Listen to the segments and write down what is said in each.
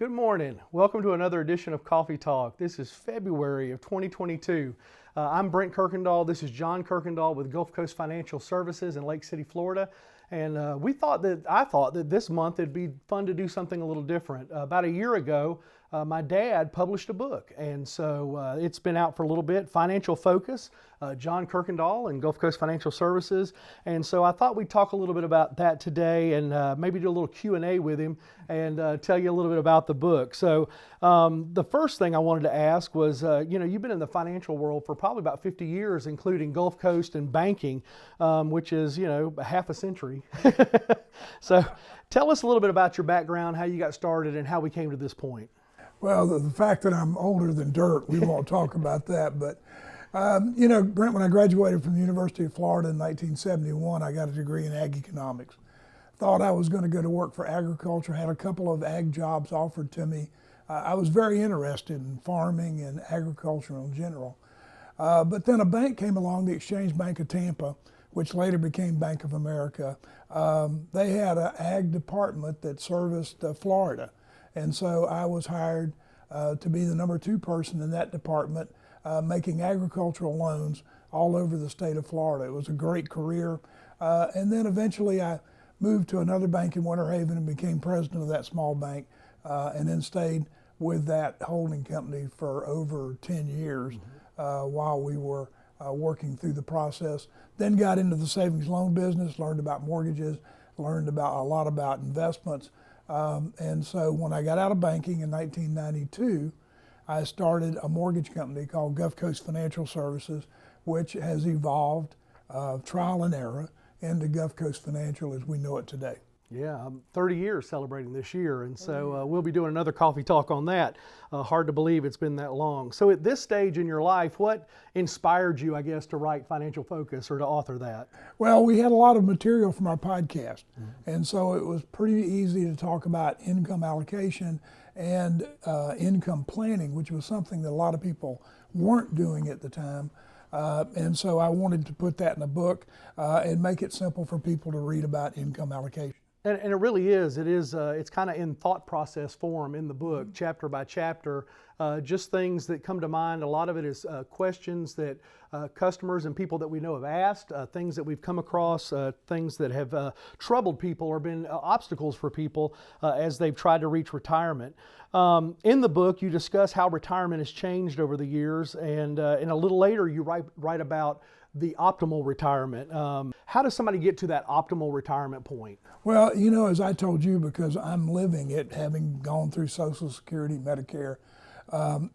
Good morning. Welcome to another edition of Coffee Talk. This is February of 2022. I'm Brent Kuykendall. This is John Kuykendall with GulfCoast Financial Services in Lake City, Florida. And I thought that this month it'd be fun to do something a little different. About a year ago, my dad published a book, and so it's been out for a little bit, Financial Focus, John Kuykendall and Gulf Coast Financial Services. And so I thought we'd talk a little bit about that today and maybe do a little Q&A with him and tell you a little bit about the book. So the first thing I wanted to ask was, you've been in the financial world for probably about 50 years, including Gulf Coast and banking, which is, half a century. So tell us a little bit about your background, how you got started, and how we came to this point. Well, the fact that I'm older than dirt, we won't talk about that. But, Brent, when I graduated from the University of Florida in 1971, I got a degree in ag economics. Thought I was going to go to work for agriculture, had a couple of ag jobs offered to me. I was very interested in farming and agriculture in general. But then a bank came along, the Exchange Bank of Tampa, which later became Bank of America. They had an ag department that serviced Florida. And so I was hired to be the number 2 person in that department, making agricultural loans all over the state of Florida. It was a great career. And then eventually I moved to another bank in Winter Haven and became president of that small bank, and then stayed with that holding company for over 10 years while we were working through the process. Then got into the savings loan business, learned about mortgages, learned a lot about investments. And so when I got out of banking in 1992, I started a mortgage company called GulfCoast Financial Services, which has evolved trial and error into GulfCoast Financial as we know it today. Yeah, I'm 30 years celebrating this year, and so we'll be doing another coffee talk on that. Hard to believe it's been that long. So at this stage in your life, what inspired you, I guess, to write Financial Focus or to author that? Well, we had a lot of material from our podcast, and so it was pretty easy to talk about income allocation and income planning, which was something that a lot of people weren't doing at the time. And so I wanted to put that in a book and make it simple for people to read about income allocation. And it really is. It's kind of in thought process form in the book, chapter by chapter, just things that come to mind. A lot of it is questions that customers and people that we know have asked, things that we've come across, things that have troubled people or been obstacles for people as they've tried to reach retirement. In the book, you discuss how retirement has changed over the years, and a little later you write about the optimal retirement. How does somebody get to that optimal retirement point? Well, as I told you, because I'm living it, having gone through Social Security, Medicare,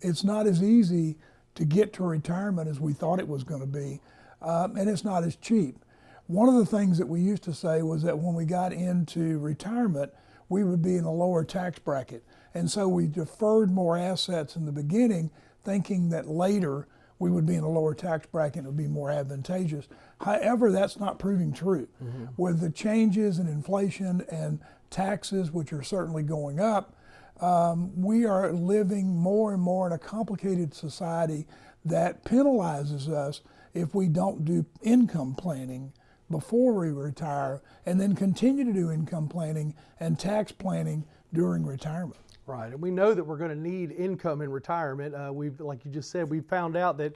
it's not as easy to get to retirement as we thought it was going to be, and it's not as cheap. One of the things that we used to say was that when we got into retirement, we would be in a lower tax bracket. And so we deferred more assets in the beginning, thinking that later we would be in a lower tax bracket and it would be more advantageous. However, that's not proving true. With the changes in inflation and taxes, which are certainly going up, we are living more and more in a complicated society that penalizes us if we don't do income planning before we retire and then continue to do income planning and tax planning during retirement. Right, and we know that we're going to need income in retirement. Like you just said, we found out that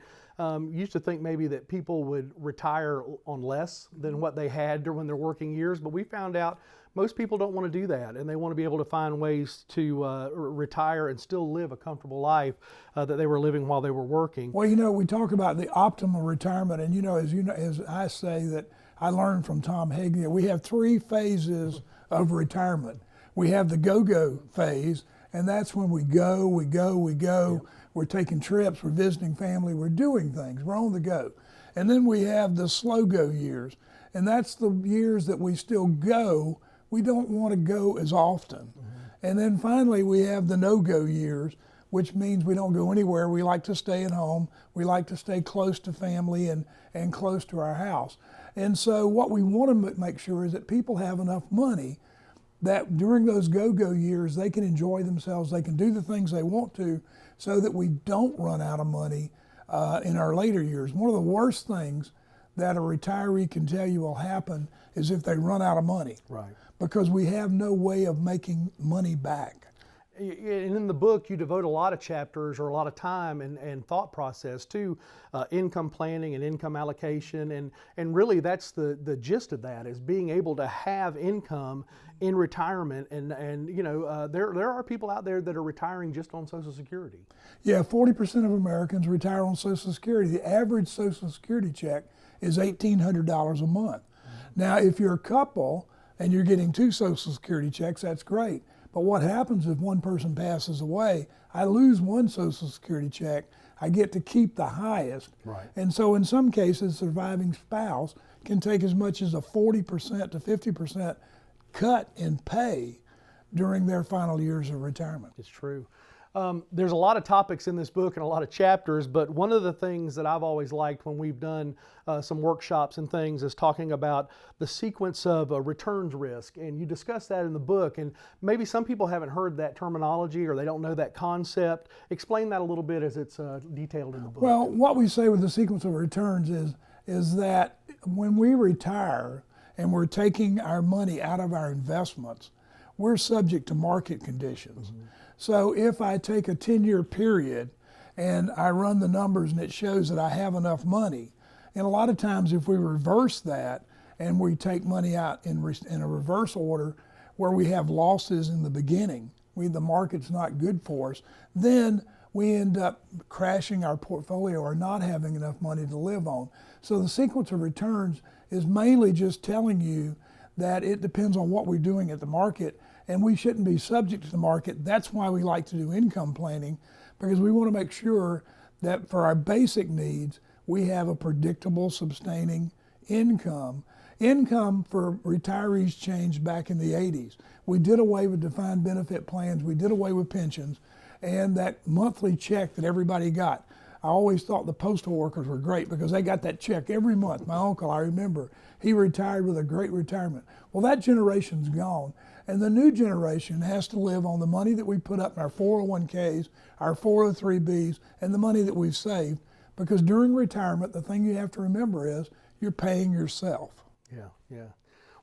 used to think maybe that people would retire on less than what they had during their working years, but we found out most people don't want to do that, and they want to be able to find ways to retire and still live a comfortable life that they were living while they were working. Well, we talk about the optimal retirement, and as I say that I learned from Tom Hagen, we have 3 phases of retirement. We have the go-go phase, and that's when we go. Yep. We're taking trips, we're visiting family, we're doing things, we're on the go. And then we have the slow-go years, and that's the years that we still go. We don't want to go as often. And then finally we have the no-go years, which means we don't go anywhere. We like to stay at home. We like to stay close to family and close to our house. And so what we want to make sure is that people have enough money that during those go-go years, they can enjoy themselves, they can do the things they want to, so that we don't run out of money in our later years. One of the worst things that a retiree can tell you will happen is if they run out of money. Right. Because we have no way of making money back. And in the book, you devote a lot of chapters or a lot of time and thought process to income planning and income allocation. And really that's the gist of that, is being able to have income in retirement. And there are people out there that are retiring just on Social Security. Yeah, 40% of Americans retire on Social Security. The average Social Security check is $1,800 a month. Now, if you're a couple and you're getting 2 Social Security checks, that's great. But what happens if one person passes away? I lose 1 Social Security check. I get to keep the highest. Right. And so in some cases, surviving spouse can take as much as a 40% to 50% cut in pay during their final years of retirement. It's true. There's a lot of topics in this book and a lot of chapters, but one of the things that I've always liked when we've done some workshops and things is talking about the sequence of returns risk. And you discuss that in the book, and maybe some people haven't heard that terminology or they don't know that concept. Explain that a little bit as it's detailed in the book. Well, what we say with the sequence of returns is that when we retire and we're taking our money out of our investments, we're subject to market conditions. Mm-hmm. So if I take a 10-year period and I run the numbers and it shows that I have enough money, and a lot of times if we reverse that and we take money out in a reverse order where we have losses in the beginning, the market's not good for us, then we end up crashing our portfolio or not having enough money to live on. So the sequence of returns is mainly just telling you that it depends on what we're doing at the market, and we shouldn't be subject to the market. That's why we like to do income planning, because we want to make sure that for our basic needs, we have a predictable, sustaining income. Income for retirees changed back in the 80s. We did away with defined benefit plans, we did away with pensions, and that monthly check that everybody got. I always thought the postal workers were great because they got that check every month. My uncle, I remember, he retired with a great retirement. Well, that generation's gone, and the new generation has to live on the money that we put up in our 401ks, our 403bs, and the money that we've saved, because during retirement, the thing you have to remember is you're paying yourself. Yeah.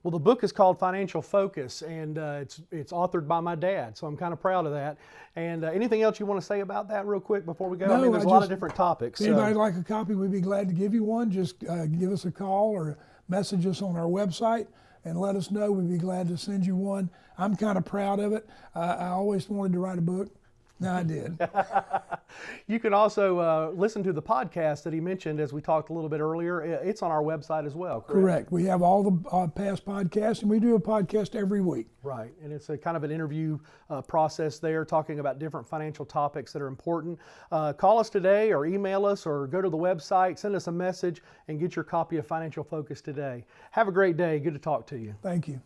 Well, the book is called Financial Focus, and it's authored by my dad, so I'm kind of proud of that. And anything else you want to say about that real quick before we go? No, I mean, there's a lot of different topics. If anybody'd like a copy, we'd be glad to give you one. Just give us a call or message us on our website and let us know. We'd be glad to send you one. I'm kind of proud of it. I always wanted to write a book. No, I did. You can also listen to the podcast that he mentioned as we talked a little bit earlier. It's on our website as well, correct? Correct. We have all the past podcasts, and we do a podcast every week. Right, and it's a kind of an interview process there, talking about different financial topics that are important. Call us today or email us or go to the website, send us a message, and get your copy of Financial Focus today. Have a great day. Good to talk to you. Thank you.